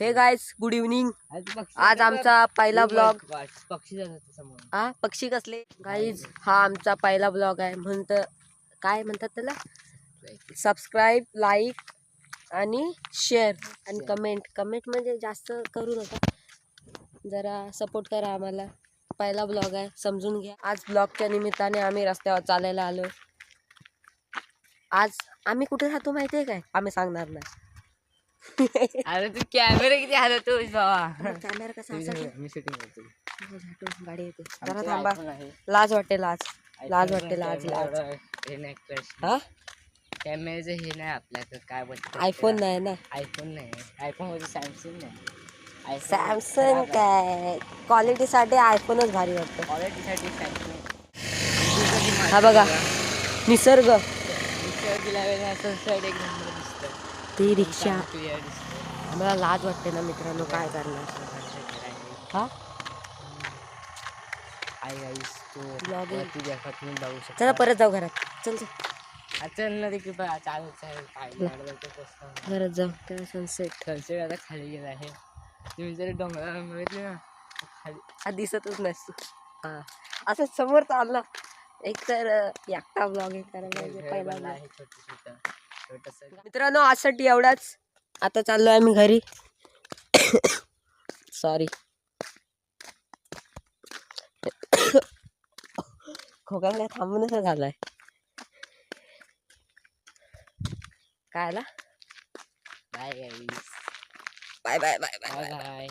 Hey guys good evening. आज आमचा पहिला ब्लॉग. पक्षी कसले गाइस, हा आमचा पहिला ब्लॉग आहे. काय म्हणतात त्याला, सबस्क्राईब, लाईक आणि शेअर आणि कमेंट म्हणजे जास्त करू नका, जरा सपोर्ट करा आम्हाला. पहिला ब्लॉग आहे, समजून घ्या. आज ब्लॉगच्या निमित्ताने आम्ही रस्त्यावर चालायला आलो. आज आम्ही कुठे राहतो माहिती आहे काय, आम्ही सांगणार नाही. अरे तू कॅमेरा किती हलवतोस बाबा. कॅमेरा कसा मी शूटिंग करतो. गाडी येते, जरा थांबा. लाज वाटते, लाज वाटते. हा, कॅमेराचं हे नाही आपल्याकडे. काय बोलतो, आयफोन नाही ना. आयफोन मध्ये सॅमसंग नाही. सॅमसंग काय क्वालिटीसाठी आयफोनच भारी वाटतं. क्वालिटीसाठी सॅमसंग. हा बघा निसर्ग, ती रिक्षा. मला लाज वाटते ना मित्रांनो, काय करणार. हा चला परत जाऊ घरात. चल घरात जाऊ. तेव्हा सनसेट आता खाली गेला आहे. तुम्ही जरी डोंगराला बघितले ना, खाली दिसतच नसतो. हा असं समोर चालला एक तर एकटा ब्लॉगिंग करायला पहिला आहे. छोटस मित्रांनो, आजसाठी एवढाच. आता चाललोय आम्ही घरी. सॉरी, खोकला थांबूनच झालाय. काय आला. Bye guys. Bye bye bye bye bye.